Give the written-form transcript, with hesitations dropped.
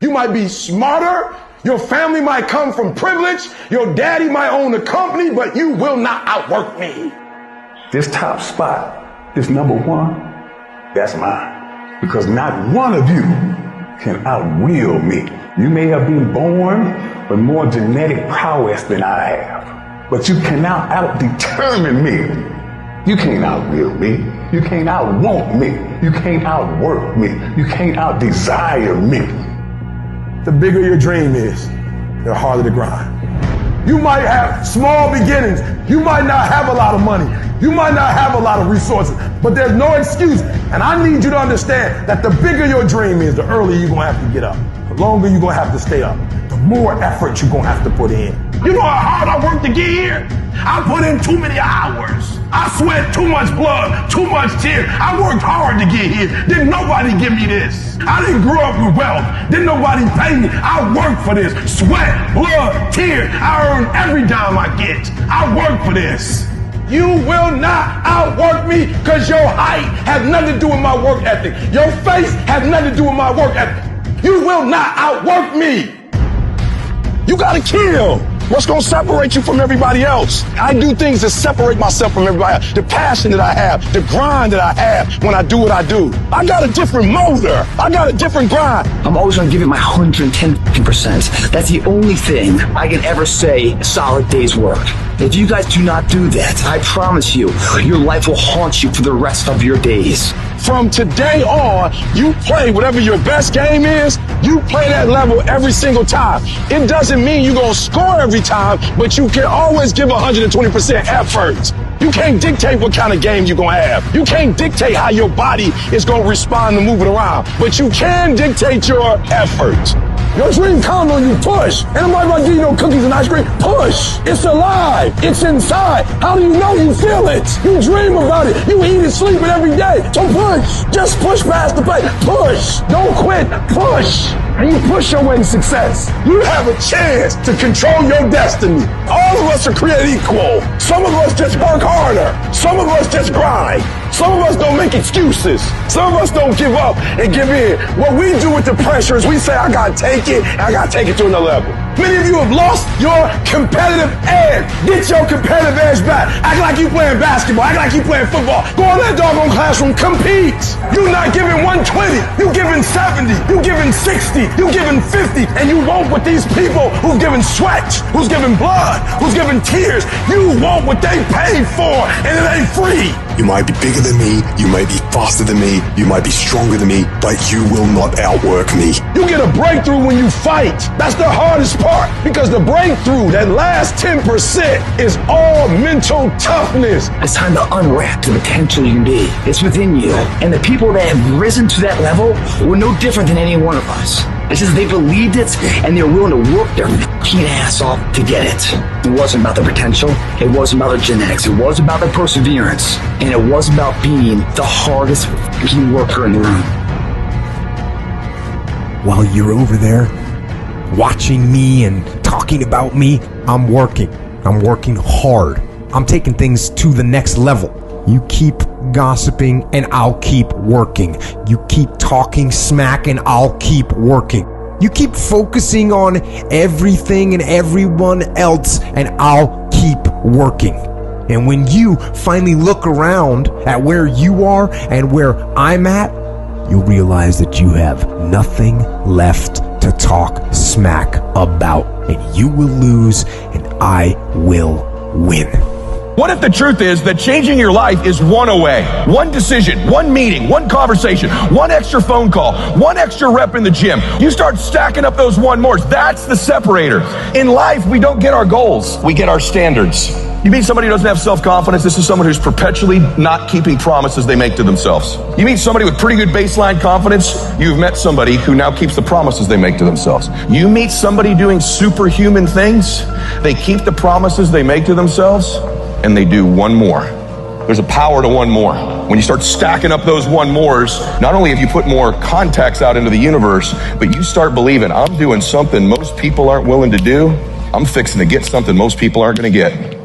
You might be smarter. Your family might come from privilege. Your daddy might own a company, but you will not outwork me. This top spot, this number one, that's mine. Because not one of you can outwill me. You may have been born with more genetic prowess than I have, but you cannot out-determine me. You can't outwill me. You can't outwant me. You can't outwork me. You can't out-desire me. The bigger your dream is, the harder the grind. You might have small beginnings. You might not have a lot of money. You might not have a lot of resources, but there's no excuse. And I need you to understand that the bigger your dream is, the earlier you're going to have to get up. The longer you're going to have to stay up. The more effort you're going to have to put in. You know how hard I worked to get here? I put in too many hours. I sweat too much blood, too much tears. I worked hard to get here. Didn't nobody give me this. I didn't grow up with wealth. Didn't nobody pay me. I worked for this. Sweat, blood, tears. I earn every dime I get. I work for this. You will not outwork me because your height has nothing to do with my work ethic. Your face has nothing to do with my work ethic. You will not outwork me. You gotta kill. What's gonna separate you from everybody else? I do things to separate myself from everybody else. The passion that I have, the grind that I have when I do what I do. I got a different motor. I got a different grind. I'm always gonna give it my 110%. That's the only thing I can ever say a solid day's work. If you guys do not do that, I promise you, your life will haunt you for the rest of your days. From today on, you play whatever your best game is, you play that level every single time. It doesn't mean you're going to score every time, but you can always give 120% effort. You can't dictate what kind of game you're going to have. You can't dictate how your body is going to respond to moving around, but you can dictate your effort. Your dream comes when you push. And I'm not going to give you no cookies and ice cream. Push. It's alive. It's inside. How do you know you feel it? You dream about it. You eat and sleep it every day. So push. Just push past the plate. Push. Don't quit. Push. And you push your way to success. You have a chance to control your destiny. All of us are created equal. Some of us just work harder. Some of us just grind. Some of us don't make excuses. Some of us don't give up and give in. What we do with the pressure is we say, I gotta take it, and I gotta take it to another level. Many of you have lost your competitive edge. Get your competitive edge back. Act like you playing basketball. Act like you playing football. Go in that doggone classroom. Compete. You're not giving 120. You're giving 70. You're giving 60. You're giving 50. And you want what these people who've given sweat, who's giving blood, who's giving tears, you want what they paid for, and it ain't free. You might be bigger than me, you might be faster than me, you might be stronger than me, but you will not outwork me. You get a breakthrough when you fight. That's the hardest part, because the breakthrough, that last 10%, is all mental toughness. It's time to unwrap the potential you can be. It's within you. And the people that have risen to that level were no different than any one of us. It's just they believed it and they're willing to work their fucking ass off to get it. It wasn't about the potential. It wasn't about the genetics. It was about the perseverance. And it was about being the hardest fucking worker in the room. While you're over there watching me and talking about me, I'm working. I'm working hard. I'm taking things to the next level. You keep gossiping and I'll keep working. You keep talking smack and I'll keep working. You keep focusing on everything and everyone else and I'll keep working. And when you finally look around at where you are and where I'm at, you'll realize that you have nothing left to talk smack about. And you will lose and I will win. What if the truth is that changing your life is one away? One decision, one meeting, one conversation, one extra phone call, one extra rep in the gym. You start stacking up those one mores. That's the separator. In life, we don't get our goals. We get our standards. You meet somebody who doesn't have self-confidence. This is someone who's perpetually not keeping promises they make to themselves. You meet somebody with pretty good baseline confidence. You've met somebody who now keeps the promises they make to themselves. You meet somebody doing superhuman things. They keep the promises they make to themselves, and they do one more. There's a power to one more. When you start stacking up those one mores, not only have you put more contacts out into the universe, but you start believing, I'm doing something most people aren't willing to do. I'm fixing to get something most people aren't going to get.